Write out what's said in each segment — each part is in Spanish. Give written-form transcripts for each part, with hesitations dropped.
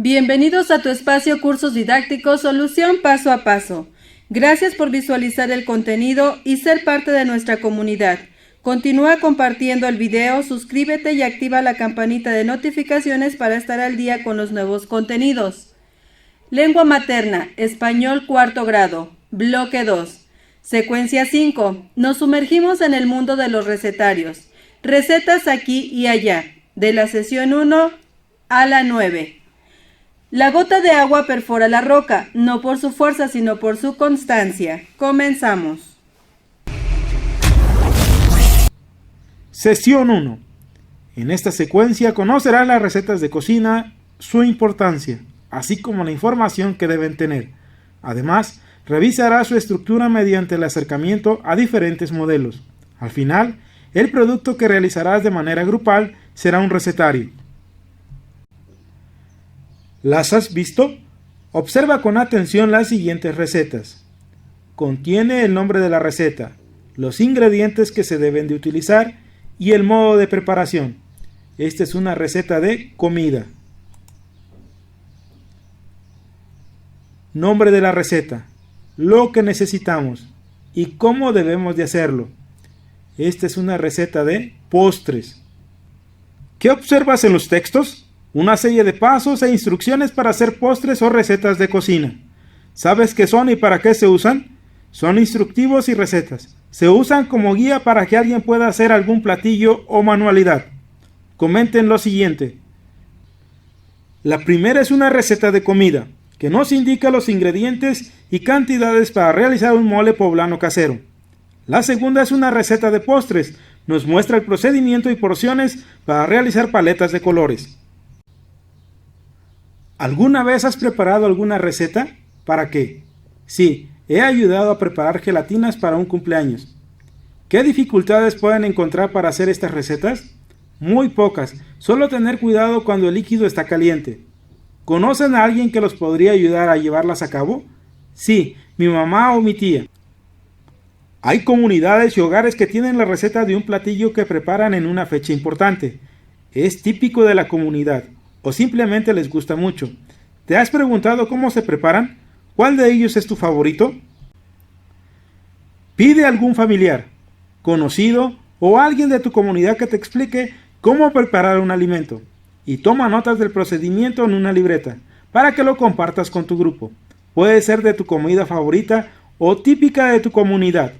Bienvenidos a tu espacio Cursos Didácticos Solución Paso a Paso. Gracias por visualizar el contenido y ser parte de nuestra comunidad. Continúa compartiendo el video, suscríbete y activa la campanita de notificaciones para estar al día con los nuevos contenidos. Lengua materna, español cuarto grado, bloque 2. Secuencia 5. Nos sumergimos en el mundo de los recetarios. Recetas aquí y allá, de la sesión 1 a la 9. La gota de agua perfora la roca, no por su fuerza, sino por su constancia. Comenzamos. Sesión 1. En esta secuencia conocerás las recetas de cocina, su importancia, así como la información que deben tener. Además, revisarás su estructura mediante el acercamiento a diferentes modelos. Al final, el producto que realizarás de manera grupal será un recetario. ¿Las has visto? Observa con atención las siguientes recetas. Contiene el nombre de la receta, los ingredientes que se deben de utilizar y el modo de preparación. Esta es una receta de comida. Nombre de la receta, lo que necesitamos y cómo debemos de hacerlo. Esta es una receta de postres. ¿Qué observas en los textos? Una serie de pasos e instrucciones para hacer postres o recetas de cocina. ¿Sabes qué son y para qué se usan? Son instructivos y recetas. Se usan como guía para que alguien pueda hacer algún platillo o manualidad. Comenten lo siguiente. La primera es una receta de comida, que nos indica los ingredientes y cantidades para realizar un mole poblano casero. La segunda es una receta de postres, nos muestra el procedimiento y porciones para realizar paletas de colores. ¿Alguna vez has preparado alguna receta? ¿Para qué? Sí, he ayudado a preparar gelatinas para un cumpleaños. ¿Qué dificultades pueden encontrar para hacer estas recetas? Muy pocas, solo tener cuidado cuando el líquido está caliente. ¿Conocen a alguien que los podría ayudar a llevarlas a cabo? Sí, mi mamá o mi tía. Hay comunidades y hogares que tienen la receta de un platillo que preparan en una fecha importante. Es típico de la comunidad. O simplemente les gusta mucho. ¿Te has preguntado cómo se preparan? ¿Cuál de ellos es tu favorito? Pide a algún familiar, conocido o alguien de tu comunidad que te explique cómo preparar un alimento y toma notas del procedimiento en una libreta para que lo compartas con tu grupo. Puede ser de tu comida favorita o típica de tu comunidad.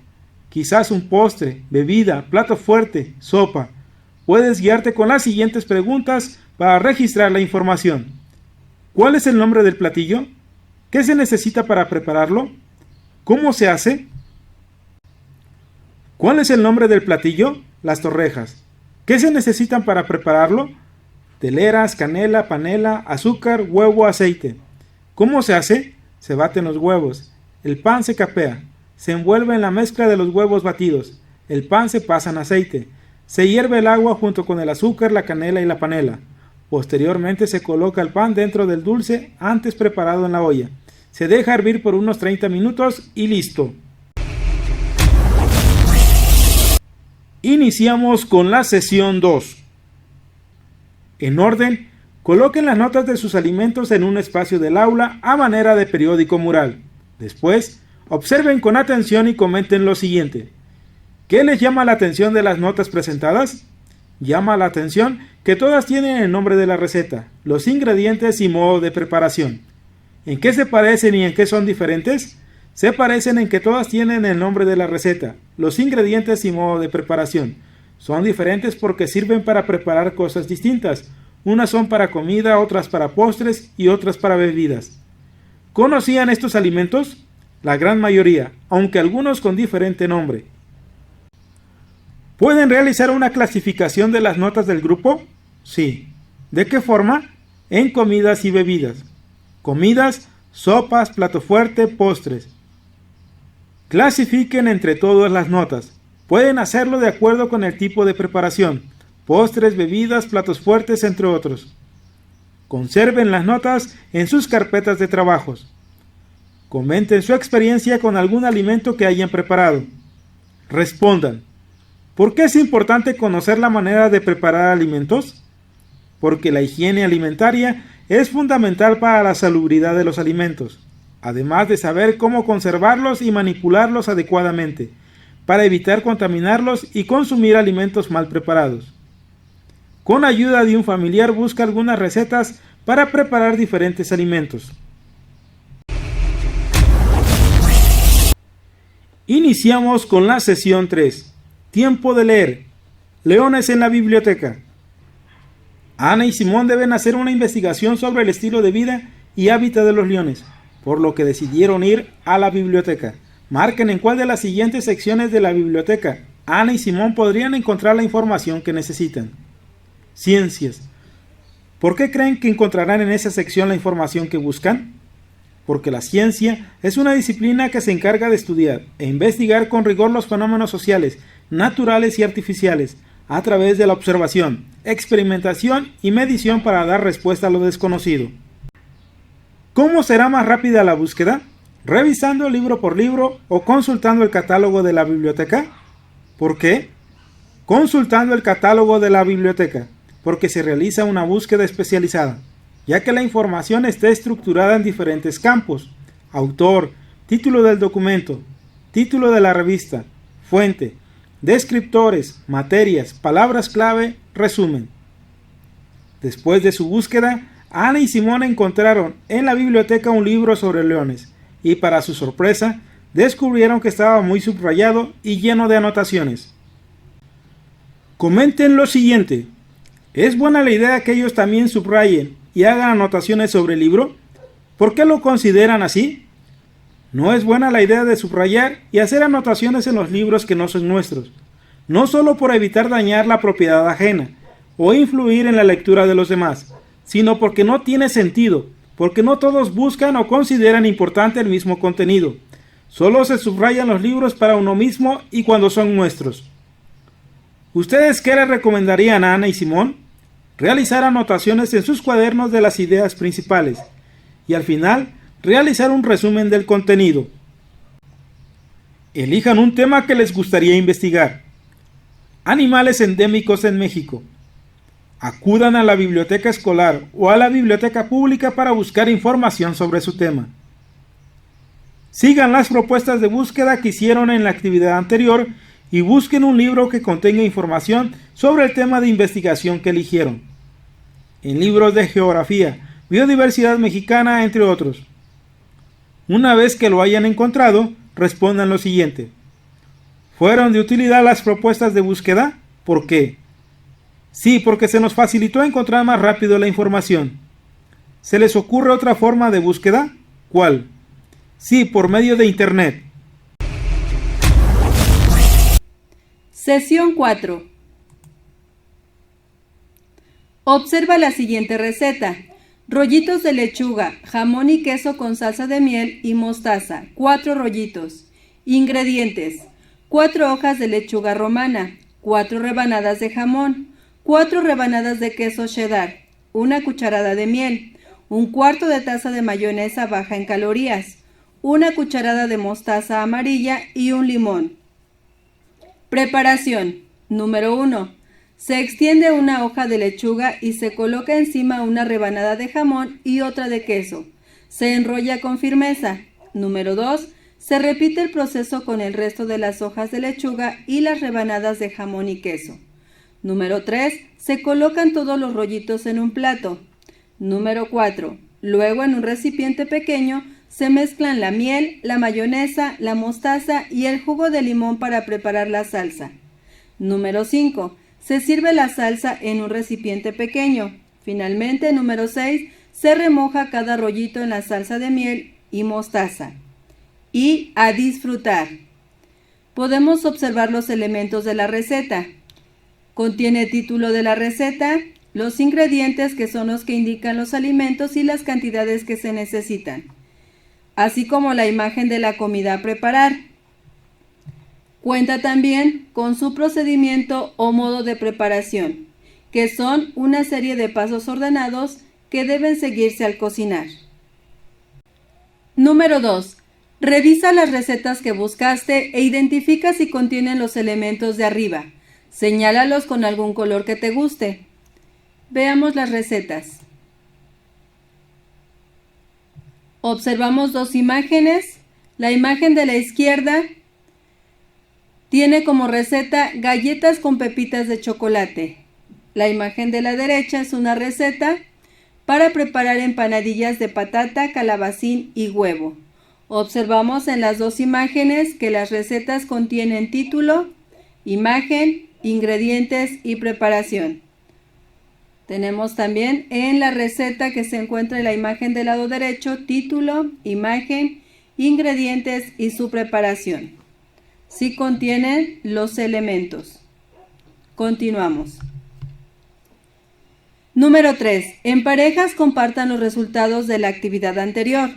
Quizás un postre, bebida, plato fuerte, sopa. Puedes guiarte con las siguientes preguntas para registrar la información. ¿Cuál es el nombre del platillo? ¿Qué se necesita para prepararlo? ¿Cómo se hace? ¿Cuál es el nombre del platillo? Las torrejas. ¿Qué se necesitan para prepararlo? Teleras, canela, panela, azúcar, huevo, aceite. ¿Cómo se hace? Se baten los huevos. El pan se capea. Se envuelve en la mezcla de los huevos batidos. El pan se pasa en aceite. Se hierve el agua junto con el azúcar, la canela y la panela. Posteriormente se coloca el pan dentro del dulce antes preparado en la olla. Se deja hervir por unos 30 minutos y listo. Iniciamos con la sesión 2. En orden, coloquen las notas de sus alimentos en un espacio del aula a manera de periódico mural. Después, observen con atención y comenten lo siguiente. ¿Qué les llama la atención de las notas presentadas? Llama la atención que todas tienen el nombre de la receta, los ingredientes y modo de preparación. ¿En qué se parecen y en qué son diferentes? Se parecen en que todas tienen el nombre de la receta, los ingredientes y modo de preparación. Son diferentes porque sirven para preparar cosas distintas. Unas son para comida, otras para postres y otras para bebidas. ¿Conocían estos alimentos? La gran mayoría, aunque algunos con diferente nombre. ¿Pueden realizar una clasificación de las notas del grupo? Sí. ¿De qué forma? En comidas y bebidas. Comidas, sopas, plato fuerte, postres. Clasifiquen entre todas las notas. Pueden hacerlo de acuerdo con el tipo de preparación. Postres, bebidas, platos fuertes, entre otros. Conserven las notas en sus carpetas de trabajos. Comenten su experiencia con algún alimento que hayan preparado. Respondan. ¿Por qué es importante conocer la manera de preparar alimentos? porque la higiene alimentaria es fundamental para la salubridad de los alimentos, además de saber cómo conservarlos y manipularlos adecuadamente, para evitar contaminarlos y consumir alimentos mal preparados. Con ayuda de un familiar busca algunas recetas para preparar diferentes alimentos. Iniciamos con la sesión 3. Tiempo de leer. Leones en la biblioteca. Ana y Simón deben hacer una investigación sobre el estilo de vida y hábitat de los leones, por lo que decidieron ir a la biblioteca. Marquen en cuál de las siguientes secciones de la biblioteca Ana y Simón podrían encontrar la información que necesitan. Ciencias. ¿Por qué creen que encontrarán en esa sección la información que buscan? Porque la ciencia es una disciplina que se encarga de estudiar e investigar con rigor los fenómenos sociales, naturales y artificiales, a través de la observación, experimentación y medición para dar respuesta a lo desconocido. ¿Cómo será más rápida la búsqueda? ¿Revisando libro por libro o consultando el catálogo de la biblioteca? ¿Por qué? Consultando el catálogo de la biblioteca, porque se realiza una búsqueda especializada, ya que la información está estructurada en diferentes campos: autor, título del documento, título de la revista, fuente, descriptores, materias, palabras clave, resumen. Después de su búsqueda, Ana y Simón encontraron en la biblioteca un libro sobre leones, y para su sorpresa, descubrieron que estaba muy subrayado y lleno de anotaciones. Comenten lo siguiente. ¿Es buena la idea que ellos también subrayen y hagan anotaciones sobre el libro? ¿Por qué lo consideran así? No es buena la idea de subrayar y hacer anotaciones en los libros que no son nuestros, no solo por evitar dañar la propiedad ajena o influir en la lectura de los demás, sino porque no tiene sentido, porque no todos buscan o consideran importante el mismo contenido. Solo se subrayan los libros para uno mismo y cuando son nuestros. ¿Ustedes qué les recomendarían a Ana y Simón? Realizar anotaciones en sus cuadernos de las ideas principales y al final realizar un resumen del contenido. Elijan un tema que les gustaría investigar. Animales endémicos en México. Acudan a la biblioteca escolar o a la biblioteca pública para buscar información sobre su tema. Sigan las propuestas de búsqueda que hicieron en la actividad anterior y busquen un libro que contenga información sobre el tema de investigación que eligieron. En libros de geografía, biodiversidad mexicana, entre otros. Una vez que lo hayan encontrado, respondan lo siguiente. ¿Fueron de utilidad las propuestas de búsqueda? ¿Por qué? Sí, porque se nos facilitó encontrar más rápido la información. ¿Se les ocurre otra forma de búsqueda? ¿Cuál? Sí, por medio de Internet. Sesión 4. Observa la siguiente receta. Rollitos de lechuga, jamón y queso con salsa de miel y mostaza, 4 rollitos. Ingredientes: 4 hojas de lechuga romana, 4 rebanadas de jamón, 4 rebanadas de queso cheddar, 1 cucharada de miel, 1/4 de taza de mayonesa baja en calorías, 1 cucharada de mostaza amarilla y un limón. Preparación. Número 1. Se extiende una hoja de lechuga y se coloca encima una rebanada de jamón y otra de queso. Se enrolla con firmeza. Número 2. Se repite el proceso con el resto de las hojas de lechuga y las rebanadas de jamón y queso. Número 3. Se colocan todos los rollitos en un plato. Número 4. Luego en un recipiente pequeño se mezclan la miel, la mayonesa, la mostaza y el jugo de limón para preparar la salsa. Número 5. Se sirve la salsa en un recipiente pequeño. Finalmente, número 6. Se remoja cada rollito en la salsa de miel y mostaza. Y a disfrutar. Podemos observar los elementos de la receta. Contiene título de la receta, los ingredientes que son los que indican los alimentos y las cantidades que se necesitan, así como la imagen de la comida a preparar. Cuenta también con su procedimiento o modo de preparación, que son una serie de pasos ordenados que deben seguirse al cocinar. Número 2. Revisa las recetas que buscaste e identifica si contienen los elementos de arriba. Señálalos con algún color que te guste. Veamos las recetas. Observamos dos imágenes. La imagen de la izquierda tiene como receta galletas con pepitas de chocolate. La imagen de la derecha es una receta para preparar empanadillas de patata, calabacín y huevo. Observamos en las dos imágenes que las recetas contienen título, imagen, ingredientes y preparación. Tenemos también en la receta que se encuentra en la imagen del lado derecho, título, imagen, ingredientes y su preparación. Sí contienen los elementos. Continuamos. Número 3. En parejas compartan los resultados de la actividad anterior.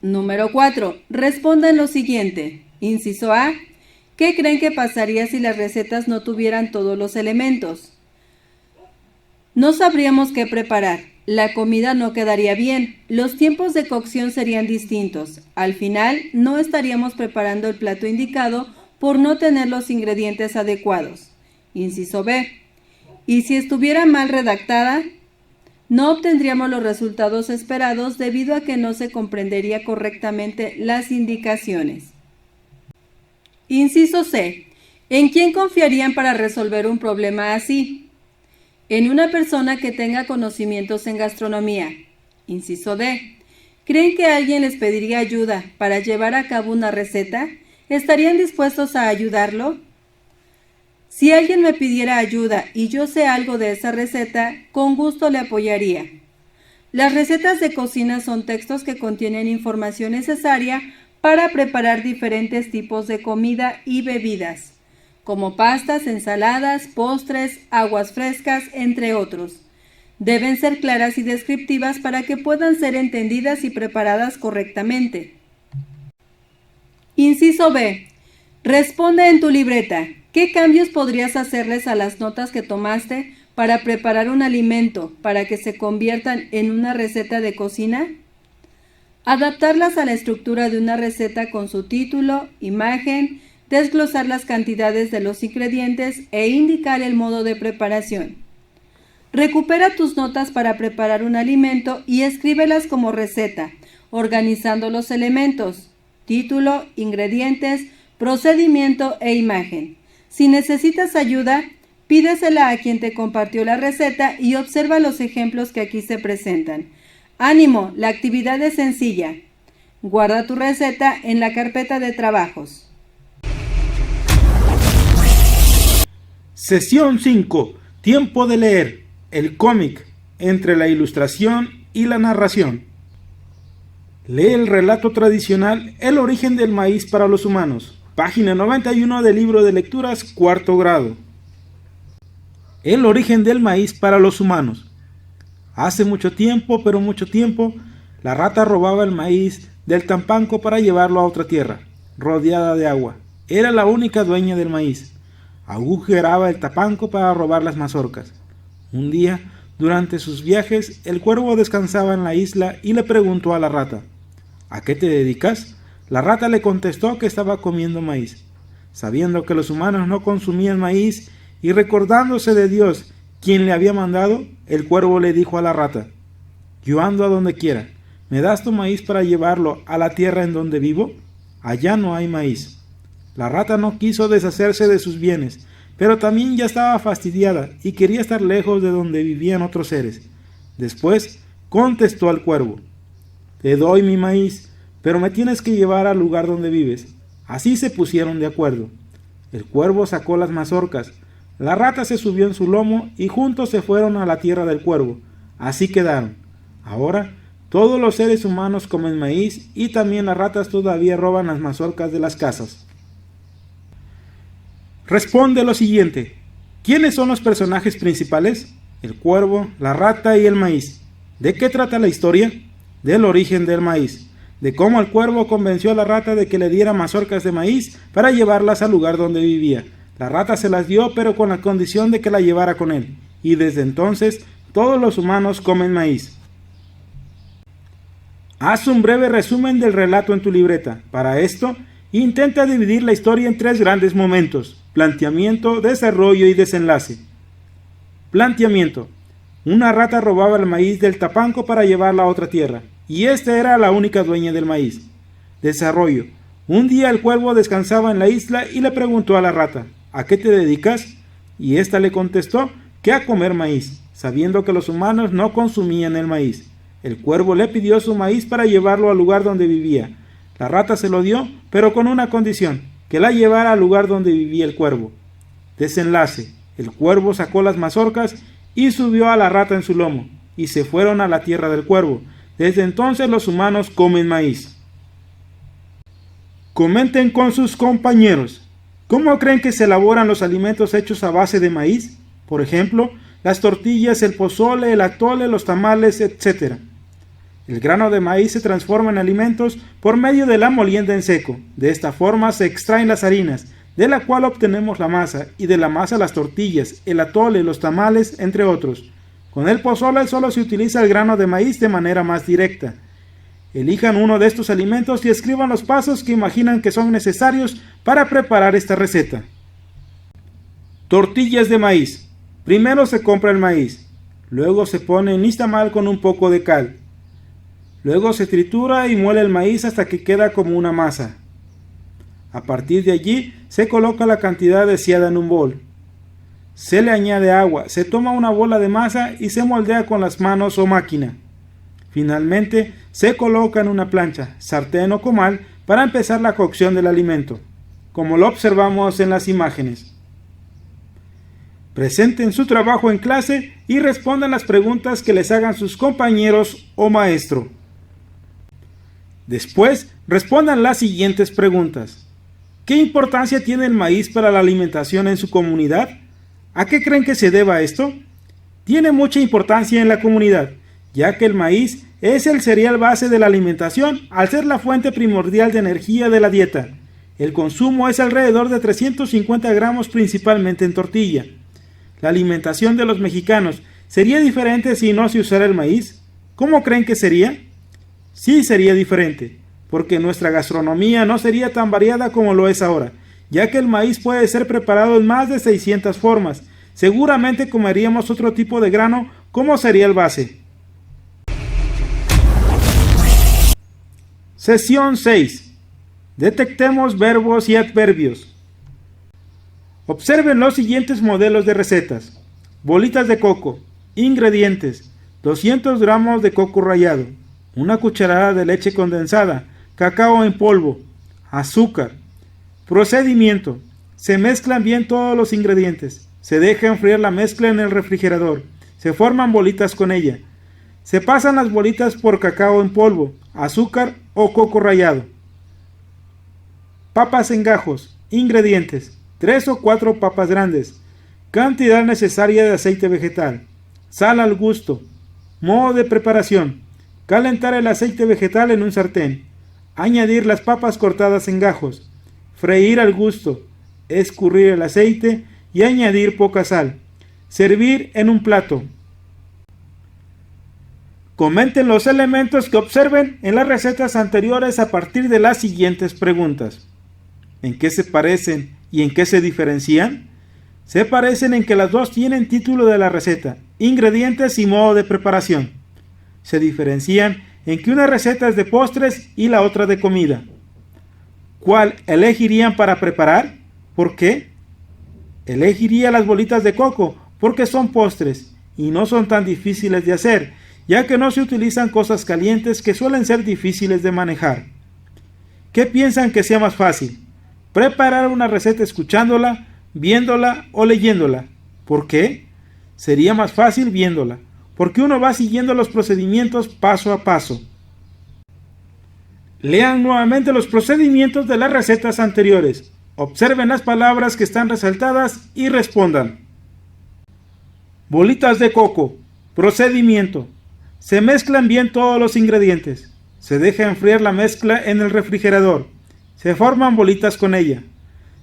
Número 4. Respondan lo siguiente. Inciso A. ¿Qué creen que pasaría si las recetas no tuvieran todos los elementos? No sabríamos qué preparar. La comida no quedaría bien. Los tiempos de cocción serían distintos. Al final, no estaríamos preparando el plato indicado por no tener los ingredientes adecuados. Inciso B. Y si estuviera mal redactada, no obtendríamos los resultados esperados debido a que no se comprendería correctamente las indicaciones. Inciso C. ¿En quién confiarían para resolver un problema así? En una persona que tenga conocimientos en gastronomía. Inciso D. ¿Creen que alguien les pediría ayuda para llevar a cabo una receta? ¿Estarían dispuestos a ayudarlo? Si alguien me pidiera ayuda y yo sé algo de esa receta, con gusto le apoyaría. Las recetas de cocina son textos que contienen información necesaria para preparar diferentes tipos de comida y bebidas, como pastas, ensaladas, postres, aguas frescas, entre otros. Deben ser claras y descriptivas para que puedan ser entendidas y preparadas correctamente. Inciso B. Responde en tu libreta. ¿Qué cambios podrías hacerles a las notas que tomaste para preparar un alimento para que se conviertan en una receta de cocina? Adaptarlas a la estructura de una receta con su título, imagen, desglosar las cantidades de los ingredientes e indicar el modo de preparación. Recupera tus notas para preparar un alimento y escríbelas como receta, organizando los elementos, título, ingredientes, procedimiento e imagen. Si necesitas ayuda, pídesela a quien te compartió la receta y observa los ejemplos que aquí se presentan. ¡Ánimo! La actividad es sencilla. Guarda tu receta en la carpeta de trabajos. Sesión 5. Tiempo de leer. El cómic entre la ilustración y la narración. Lee el relato tradicional El origen del maíz para los humanos. Página 91 del libro de lecturas, cuarto grado. El origen del maíz para los humanos. Hace mucho tiempo, pero mucho tiempo, la rata robaba el maíz del tampanco para llevarlo a otra tierra, rodeada de agua. Era la única dueña del maíz. Agujeraba el tapanco para robar las mazorcas. Un día, durante sus viajes, el cuervo descansaba en la isla y le preguntó a la rata: ¿A qué te dedicas? La rata le contestó que estaba comiendo maíz. Sabiendo que los humanos no consumían maíz y recordándose de Dios, quien le había mandado, el cuervo le dijo a la rata: Yo ando a donde quiera. ¿Me das tu maíz para llevarlo a la tierra en donde vivo? Allá no hay maíz. La rata no quiso deshacerse de sus bienes, pero también ya estaba fastidiada y quería estar lejos de donde vivían otros seres. Después contestó al cuervo: Te doy mi maíz, pero me tienes que llevar al lugar donde vives. Así se pusieron de acuerdo. El cuervo sacó las mazorcas, la rata se subió en su lomo y juntos se fueron a la tierra del cuervo. Así quedaron. Ahora todos los seres humanos comen maíz y también las ratas todavía roban las mazorcas de las casas. Responde lo siguiente. ¿Quiénes son los personajes principales? El cuervo, la rata y el maíz. ¿De qué trata la historia? Del origen del maíz. De cómo el cuervo convenció a la rata de que le diera mazorcas de maíz para llevarlas al lugar donde vivía. La rata se las dio, pero con la condición de que la llevara con él. Y desde entonces, todos los humanos comen maíz. Haz un breve resumen del relato en tu libreta. Para esto, intenta dividir la historia en 3 grandes momentos: planteamiento, desarrollo y desenlace. Planteamiento. Una rata robaba el maíz del tapanco para llevarla a otra tierra, y esta era la única dueña del maíz. Desarrollo. Un día el cuervo descansaba en la isla y le preguntó a la rata, ¿a qué te dedicas? Y ésta le contestó que a comer maíz, sabiendo que los humanos no consumían el maíz. El cuervo le pidió su maíz para llevarlo al lugar donde vivía. La rata se lo dio, pero con una condición, que la llevara al lugar donde vivía el cuervo. Desenlace. El cuervo sacó las mazorcas y subió a la rata en su lomo, y se fueron a la tierra del cuervo. Desde entonces los humanos comen maíz. Comenten con sus compañeros. ¿Cómo creen que se elaboran los alimentos hechos a base de maíz? Por ejemplo, las tortillas, el pozole, el atole, los tamales, etc. El grano de maíz se transforma en alimentos por medio de la molienda en seco. De esta forma se extraen las harinas, de la cual obtenemos la masa, y de la masa las tortillas, el atole, los tamales, entre otros. Con el pozole solo se utiliza el grano de maíz de manera más directa. Elijan uno de estos alimentos y escriban los pasos que imaginan que son necesarios para preparar esta receta. Tortillas de maíz. Primero se compra el maíz, luego se pone en nixtamal con un poco de cal. Luego se tritura y muele el maíz hasta que queda como una masa. A partir de allí se coloca la cantidad deseada en un bol. Se le añade agua, se toma una bola de masa y se moldea con las manos o máquina. Finalmente, se coloca en una plancha, sartén o comal para empezar la cocción del alimento, como lo observamos en las imágenes. Presenten su trabajo en clase y respondan las preguntas que les hagan sus compañeros o maestro. Después, respondan las siguientes preguntas. ¿Qué importancia tiene el maíz para la alimentación en su comunidad? ¿A qué creen que se deba esto? Tiene mucha importancia en la comunidad, ya que el maíz es el cereal base de la alimentación al ser la fuente primordial de energía de la dieta. El consumo es alrededor de 350 gramos principalmente en tortilla. La alimentación de los mexicanos sería diferente si no se usara el maíz. ¿Cómo creen que sería? Sí sería diferente, porque nuestra gastronomía no sería tan variada como lo es ahora, ya que el maíz puede ser preparado en más de 600 formas. Seguramente comeríamos otro tipo de grano como cereal base. Sesión 6. Detectemos verbos y adverbios. Observen los siguientes modelos de recetas. Bolitas de coco. Ingredientes: 200 gramos de coco rallado, una cucharada de leche condensada, cacao en polvo, azúcar. Procedimiento: se mezclan bien todos los ingredientes, se deja enfriar la mezcla en el refrigerador, se forman bolitas con ella. Se pasan las bolitas por cacao en polvo, azúcar o coco rallado. Papas en gajos. Ingredientes: 3 o 4 papas grandes. Cantidad necesaria de aceite vegetal. Sal al gusto. Modo de preparación: calentar el aceite vegetal en un sartén. Añadir las papas cortadas en gajos. Freír al gusto. Escurrir el aceite y añadir poca sal. Servir en un plato. Comenten los elementos que observen en las recetas anteriores a partir de las siguientes preguntas. ¿En qué se parecen y en qué se diferencian? Se parecen en que las dos tienen título de la receta, ingredientes y modo de preparación. Se diferencian en que una receta es de postres y la otra de comida. ¿Cuál elegirían para preparar? ¿Por qué? Elegiría las bolitas de coco porque son postres y no son tan difíciles de hacer, ya que no se utilizan cosas calientes que suelen ser difíciles de manejar. ¿Qué piensan que sea más fácil? ¿Preparar una receta escuchándola, viéndola o leyéndola? ¿Por qué? Sería más fácil viéndola, porque uno va siguiendo los procedimientos paso a paso. Lean nuevamente los procedimientos de las recetas anteriores. Observen las palabras que están resaltadas y respondan. Bolitas de coco. Procedimiento: se mezclan bien todos los ingredientes. Se deja enfriar la mezcla en el refrigerador. Se forman bolitas con ella.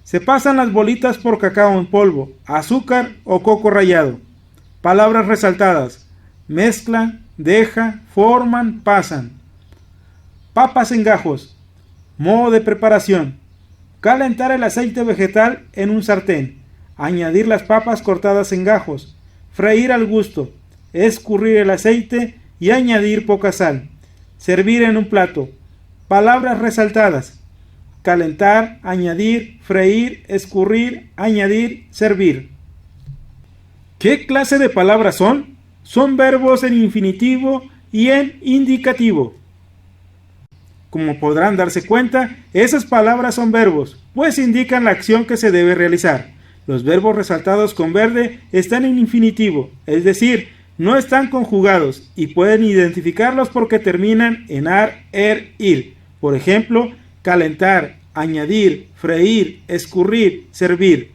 Se pasan las bolitas por cacao en polvo, azúcar o coco rallado. Palabras resaltadas: mezclan, deja, forman, pasan. Papas en gajos. Modo de preparación: calentar el aceite vegetal en un sartén. Añadir las papas cortadas en gajos. freír al gusto, escurrir el aceite y añadir poca sal, servir en un plato. Palabras resaltadas: calentar, añadir, freír, escurrir, añadir, servir. ¿Qué clase de palabras son? Son verbos en infinitivo y en indicativo. Como podrán darse cuenta, esas palabras son verbos, pues indican la acción que se debe realizar. Los verbos resaltados con verde están en infinitivo, es decir, no están conjugados y pueden identificarlos porque terminan en ar, ir. Por ejemplo, calentar, añadir, freír, escurrir, servir.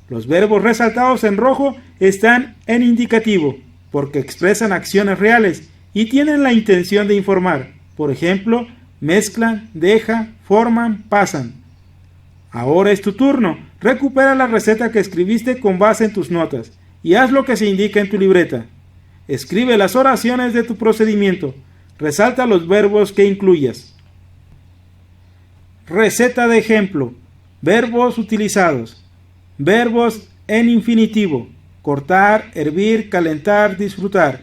Los verbos resaltados en rojo están en indicativo, porque expresan acciones reales y tienen la intención de informar. Por ejemplo, mezclan, deja, forman, pasan. Ahora es tu turno. Recupera la receta que escribiste con base en tus notas y haz lo que se indica en tu libreta. Escribe las oraciones de tu procedimiento. Resalta los verbos que incluyas. Receta de ejemplo. Verbos utilizados. Verbos en infinitivo: cortar, hervir, calentar, disfrutar.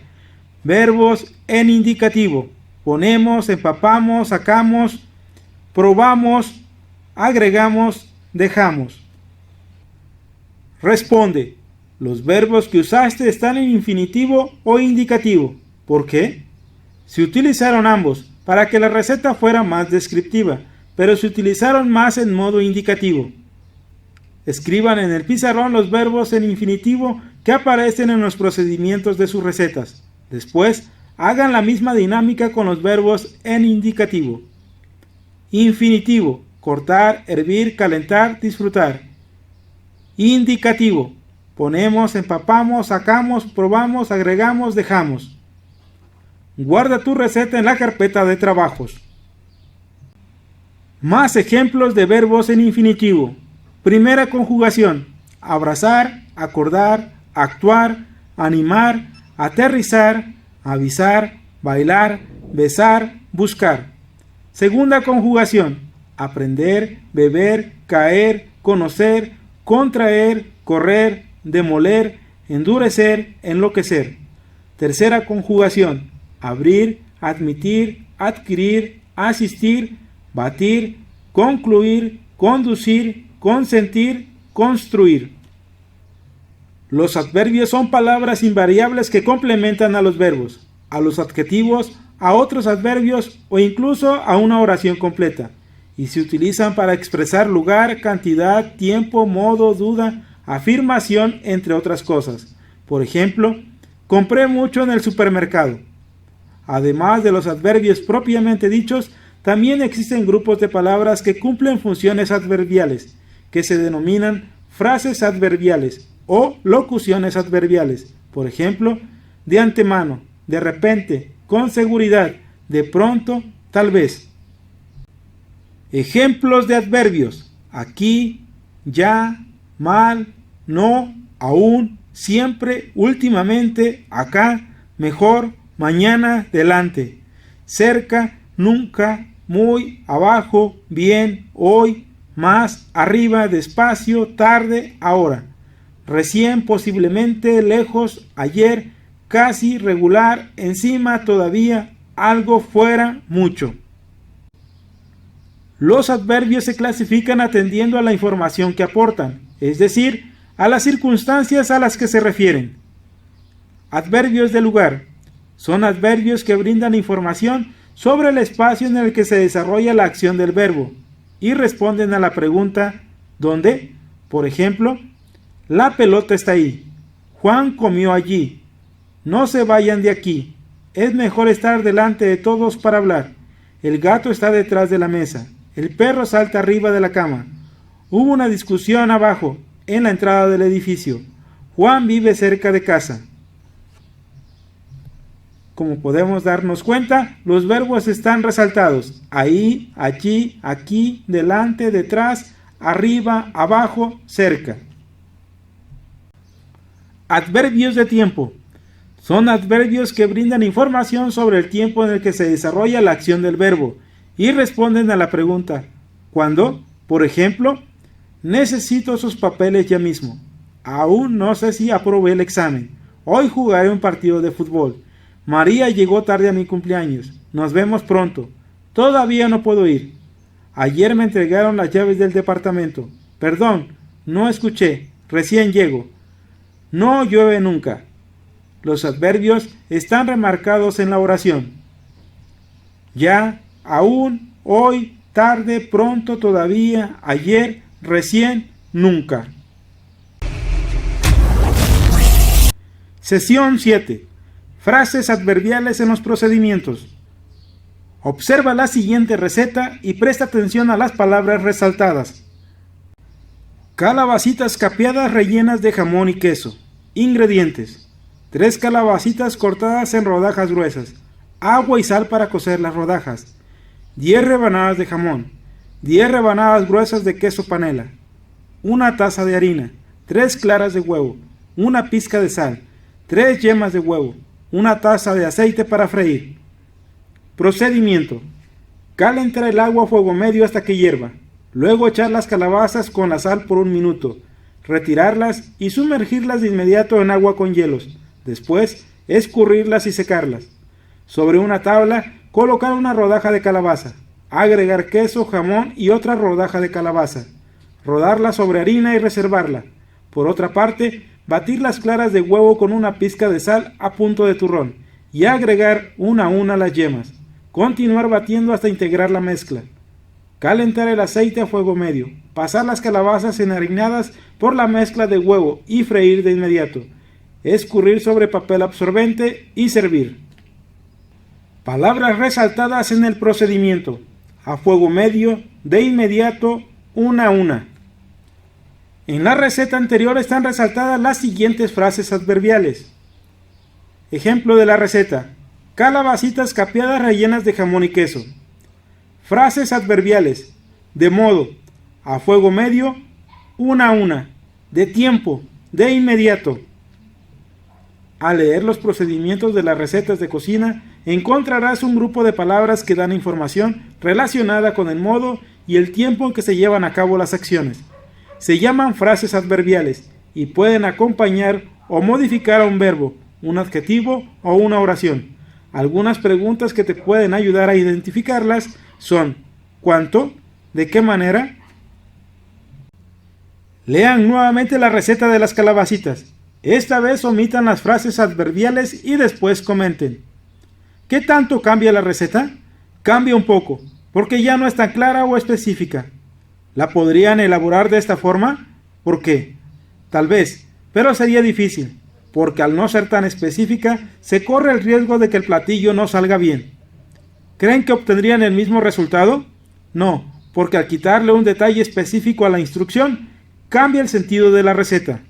Verbos en indicativo: ponemos, empapamos, sacamos, probamos, agregamos, dejamos. Responde. Los verbos que usaste están en infinitivo o indicativo. ¿Por qué? Se utilizaron ambos para que la receta fuera más descriptiva, pero se utilizaron más en modo indicativo. Escriban en el pizarrón los verbos en infinitivo que aparecen en los procedimientos de sus recetas. Después, hagan la misma dinámica con los verbos en indicativo. Infinitivo: cortar, hervir, calentar, disfrutar. Indicativo: ponemos, empapamos, sacamos, probamos, agregamos, dejamos. Guarda tu receta en la carpeta de trabajos. Más ejemplos de verbos en infinitivo. Primera conjugación: abrazar, acordar, actuar, animar, aterrizar, avisar, bailar, besar, buscar. Segunda conjugación: aprender, beber, caer, conocer, contraer, correr, demoler, endurecer, enloquecer. Tercera conjugación: abrir, admitir, adquirir, asistir, batir, concluir, conducir, consentir, construir. Los adverbios son palabras invariables que complementan a los verbos, a los adjetivos, a otros adverbios o incluso a una oración completa, y se utilizan para expresar lugar, cantidad, tiempo, modo, duda, afirmación, entre otras cosas. Por ejemplo, compré mucho en el supermercado. Además de los adverbios propiamente dichos, también existen grupos de palabras que cumplen funciones adverbiales, que se denominan frases adverbiales o locuciones adverbiales. Por ejemplo, de antemano, de repente, con seguridad, de pronto, tal vez. Ejemplos de adverbios: aquí, ya, mal, no, aún, siempre, últimamente, acá, mejor, mañana, delante, cerca, nunca, muy, abajo, bien, hoy, más, arriba, despacio, tarde, ahora, recién, posiblemente, lejos, ayer, casi, regular, encima, todavía, algo, fuera, mucho. Los adverbios se clasifican atendiendo a la información que aportan, es decir, a las circunstancias a las que se refieren. Adverbios de lugar: son adverbios que brindan información sobre el espacio en el que se desarrolla la acción del verbo y responden a la pregunta ¿dónde? Por ejemplo, la pelota está ahí, Juan comió allí, no se vayan de aquí, es mejor estar delante de todos para hablar, el gato está detrás de la mesa, el perro salta arriba de la cama, hubo una discusión abajo, en la entrada del edificio, Juan vive cerca de casa. Como podemos darnos cuenta, los verbos están resaltados: ahí, allí, aquí, delante, detrás, arriba, abajo, cerca. Adverbios de tiempo: son adverbios que brindan información sobre el tiempo en el que se desarrolla la acción del verbo y responden a la pregunta ¿cuándo? Por ejemplo, necesito sus papeles ya mismo, aún no sé si aprobé el examen, Hoy jugaré un partido de fútbol. María llegó tarde a mi cumpleaños. Nos vemos pronto. Todavía no puedo ir. Ayer me entregaron las llaves del departamento. Perdón, no escuché. Recién llego. No llueve nunca. Los adverbios están remarcados en la oración. Ya, aún, hoy, tarde, pronto, todavía, ayer, recién, nunca. Sesión 7. Frases adverbiales en los procedimientos. Observa la siguiente receta y presta atención a las palabras resaltadas. Calabacitas capeadas rellenas de jamón y queso. Ingredientes: 3 calabacitas cortadas en rodajas gruesas, agua y sal para cocer las rodajas, 10 rebanadas de jamón, 10 rebanadas gruesas de queso panela, 1 taza de harina, 3 claras de huevo, 1 pizca de sal, 3 yemas de huevo, 1 taza de aceite para freír. Procedimiento: calentar el agua a fuego medio hasta que hierva. Luego echar las calabazas con la sal por 1 minuto, retirarlas y sumergirlas de inmediato en agua con hielos. Después, escurrirlas y secarlas. Sobre una tabla, colocar una rodaja de calabaza, agregar queso, jamón y otra rodaja de calabaza. Rodarla sobre harina y reservarla. Por otra parte, batir las claras de huevo con 1 pizca de sal a punto de turrón y agregar una a una las yemas. Continuar batiendo hasta integrar la mezcla. Calentar el aceite a fuego medio. Pasar las calabazas enharinadas por la mezcla de huevo y freír de inmediato. Escurrir sobre papel absorbente y servir. Palabras resaltadas en el procedimiento. A fuego medio, de inmediato, una a una. En la receta anterior están resaltadas las siguientes frases adverbiales. Ejemplo de la receta: calabacitas capeadas rellenas de jamón y queso. Frases adverbiales: de modo, a fuego medio, una a una, de tiempo, de inmediato. Al leer los procedimientos de las recetas de cocina, encontrarás un grupo de palabras que dan información relacionada con el modo y el tiempo en que se llevan a cabo las acciones. Se llaman frases adverbiales y pueden acompañar o modificar a un verbo, un adjetivo o una oración. Algunas preguntas que te pueden ayudar a identificarlas son: ¿cuánto? ¿De qué manera? Lean nuevamente la receta de las calabacitas. Esta vez omitan las frases adverbiales y después comenten. ¿Qué tanto cambia la receta? Cambia un poco, porque ya no es tan clara o específica. ¿La podrían elaborar de esta forma? ¿Por qué? Tal vez, pero sería difícil, porque al no ser tan específica, se corre el riesgo de que el platillo no salga bien. ¿Creen que obtendrían el mismo resultado? No, porque al quitarle un detalle específico a la instrucción, cambia el sentido de la receta.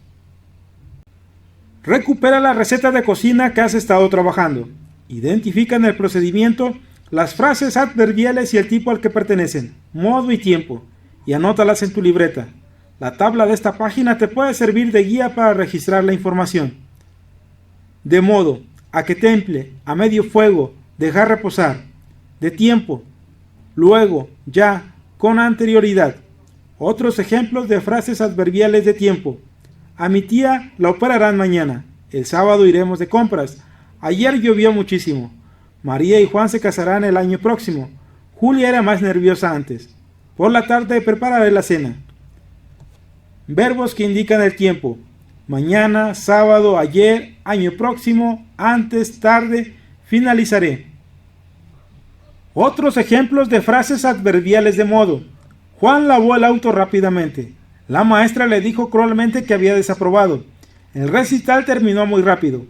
Recupera la receta de cocina que has estado trabajando. Identifica en el procedimiento las frases adverbiales y el tipo al que pertenecen, modo y tiempo, y anótalas en tu libreta. La tabla de esta página te puede servir de guía para registrar la información. De modo, a que temple, a medio fuego, dejar reposar. De tiempo, luego, ya, con anterioridad. Otros ejemplos de frases adverbiales de tiempo. A mi tía la operarán mañana. El sábado iremos de compras. Ayer llovió muchísimo. María y Juan se casarán el año próximo. Julia era más nerviosa antes. Por la tarde prepararé la cena. Verbos que indican el tiempo. Mañana, sábado, ayer, año próximo, antes, tarde, finalizaré. Otros ejemplos de frases adverbiales de modo. Juan lavó el auto rápidamente. La maestra le dijo cruelmente que había desaprobado. El recital terminó muy rápido.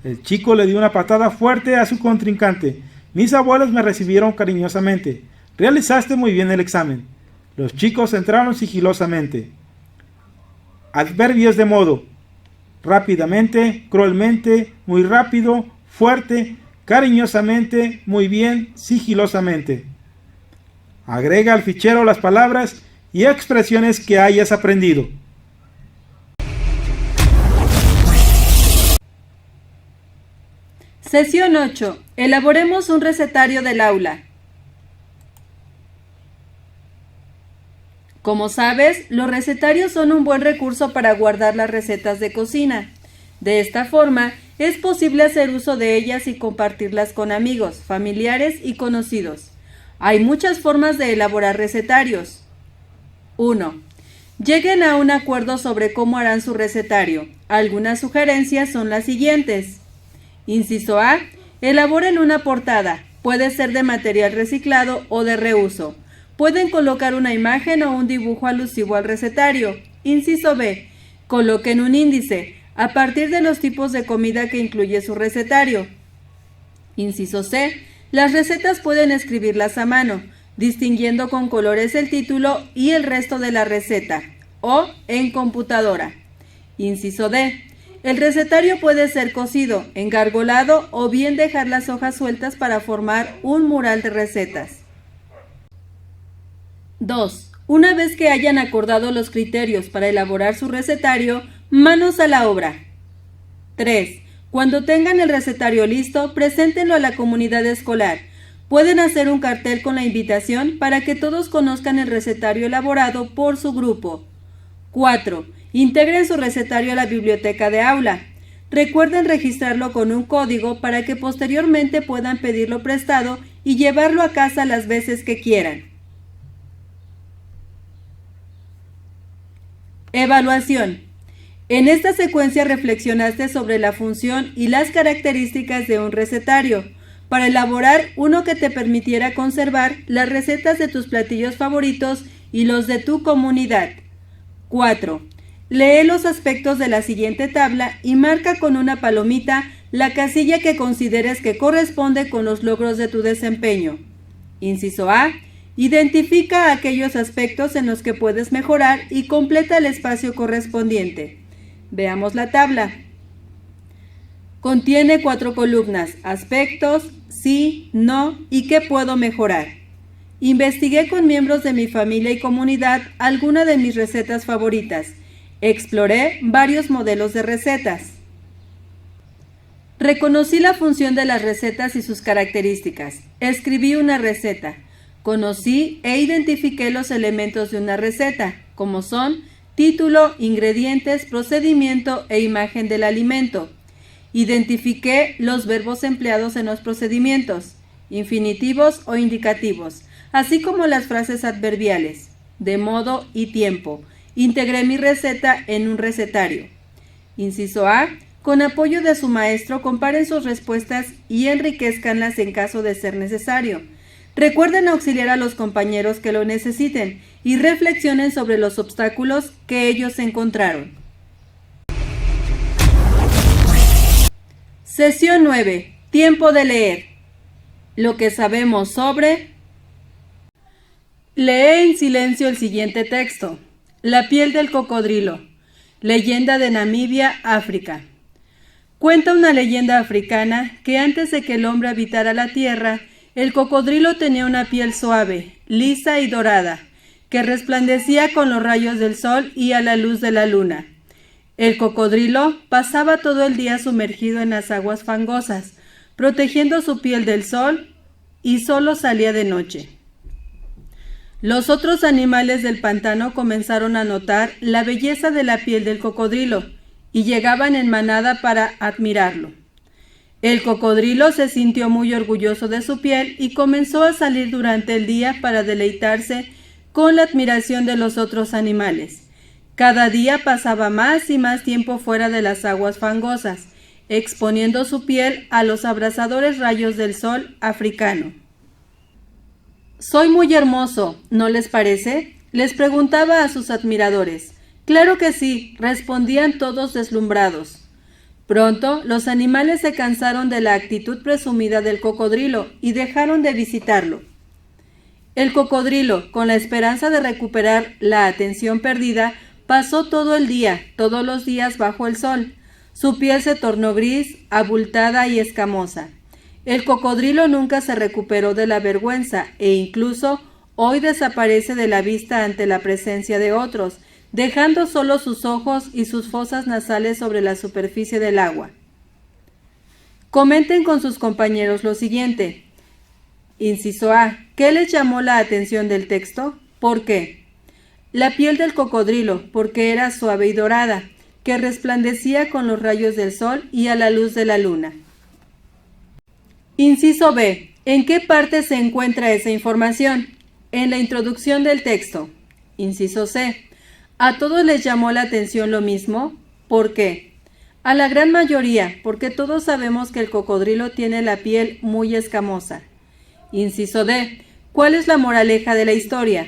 El chico le dio una patada fuerte a su contrincante. Mis abuelos me recibieron cariñosamente. Realizaste muy bien el examen. Los chicos entraron sigilosamente. Adverbios de modo. Rápidamente, cruelmente, muy rápido, fuerte, cariñosamente, muy bien, sigilosamente. Agrega al fichero las palabras y expresiones que hayas aprendido. Sesión 8. Elaboremos un recetario del aula. Como sabes, los recetarios son un buen recurso para guardar las recetas de cocina. De esta forma, es posible hacer uso de ellas y compartirlas con amigos, familiares y conocidos. Hay muchas formas de elaborar recetarios. 1. Lleguen a un acuerdo sobre cómo harán su recetario. Algunas sugerencias son las siguientes. Inciso A. Elaboren una portada. Puede ser de material reciclado o de reuso. Pueden colocar una imagen o un dibujo alusivo al recetario. Inciso B. Coloquen un índice a partir de los tipos de comida que incluye su recetario. Inciso C. Las recetas pueden escribirlas a mano, distinguiendo con colores el título y el resto de la receta, o en computadora. Inciso D. El recetario puede ser cosido, engargolado o bien dejar las hojas sueltas para formar un mural de recetas. 2. Una vez que hayan acordado los criterios para elaborar su recetario, manos a la obra. 3. Cuando tengan el recetario listo, preséntenlo a la comunidad escolar. Pueden hacer un cartel con la invitación para que todos conozcan el recetario elaborado por su grupo. 4. Integren su recetario a la biblioteca de aula. Recuerden registrarlo con un código para que posteriormente puedan pedirlo prestado y llevarlo a casa las veces que quieran. Evaluación. En esta secuencia reflexionaste sobre la función y las características de un recetario, para elaborar uno que te permitiera conservar las recetas de tus platillos favoritos y los de tu comunidad. 4. Lee los aspectos de la siguiente tabla y marca con una palomita la casilla que consideres que corresponde con los logros de tu desempeño. Inciso A. Identifica aquellos aspectos en los que puedes mejorar y completa el espacio correspondiente. Veamos la tabla. Contiene 4 columnas: aspectos, sí, no y qué puedo mejorar. Investigué con miembros de mi familia y comunidad alguna de mis recetas favoritas. Exploré varios modelos de recetas. Reconocí la función de las recetas y sus características. Escribí una receta. Conocí e identifiqué los elementos de una receta, como son título, ingredientes, procedimiento e imagen del alimento. Identifiqué los verbos empleados en los procedimientos, infinitivos o indicativos, así como las frases adverbiales, de modo y tiempo. Integré mi receta en un recetario. Inciso A. Con apoyo de su maestro, comparen sus respuestas y enriquezcanlas en caso de ser necesario. Recuerden auxiliar a los compañeros que lo necesiten y reflexionen sobre los obstáculos que ellos encontraron. Sesión 9. Tiempo de leer. Lo que sabemos sobre... Lee en silencio el siguiente texto. La piel del cocodrilo. Leyenda de Namibia, África. Cuenta una leyenda africana que antes de que el hombre habitara la tierra, el cocodrilo tenía una piel suave, lisa y dorada, que resplandecía con los rayos del sol y a la luz de la luna. El cocodrilo pasaba todo el día sumergido en las aguas fangosas, protegiendo su piel del sol, y solo salía de noche. Los otros animales del pantano comenzaron a notar la belleza de la piel del cocodrilo y llegaban en manada para admirarlo. El cocodrilo se sintió muy orgulloso de su piel y comenzó a salir durante el día para deleitarse con la admiración de los otros animales. Cada día pasaba más y más tiempo fuera de las aguas fangosas, exponiendo su piel a los abrasadores rayos del sol africano. «Soy muy hermoso, ¿no les parece?», les preguntaba a sus admiradores. «Claro que sí», respondían todos deslumbrados. Pronto, los animales se cansaron de la actitud presumida del cocodrilo y dejaron de visitarlo. El cocodrilo, con la esperanza de recuperar la atención perdida, pasó todo el día, todos los días bajo el sol. Su piel se tornó gris, abultada y escamosa. El cocodrilo nunca se recuperó de la vergüenza e incluso hoy desaparece de la vista ante la presencia de otros, dejando solo sus ojos y sus fosas nasales sobre la superficie del agua. Comenten con sus compañeros lo siguiente. Inciso A. ¿Qué les llamó la atención del texto? ¿Por qué? La piel del cocodrilo, porque era suave y dorada, que resplandecía con los rayos del sol y a la luz de la luna. Inciso B. ¿En qué parte se encuentra esa información? En la introducción del texto. Inciso C. ¿A todos les llamó la atención lo mismo? ¿Por qué? A la gran mayoría, porque todos sabemos que el cocodrilo tiene la piel muy escamosa. Inciso D. ¿Cuál es la moraleja de la historia?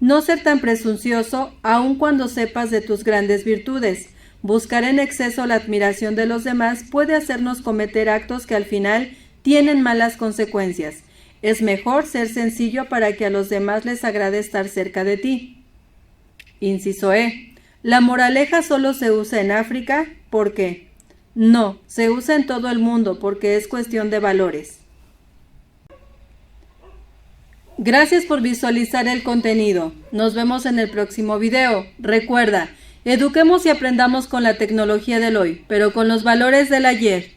No ser tan presuncioso, aun cuando sepas de tus grandes virtudes. Buscar en exceso la admiración de los demás puede hacernos cometer actos que al final tienen malas consecuencias. Es mejor ser sencillo para que a los demás les agrade estar cerca de ti. Inciso E. ¿La moraleja solo se usa en África? ¿Por qué? No, se usa en todo el mundo porque es cuestión de valores. Gracias por visualizar el contenido. Nos vemos en el próximo video. Recuerda, eduquemos y aprendamos con la tecnología del hoy, pero con los valores del ayer.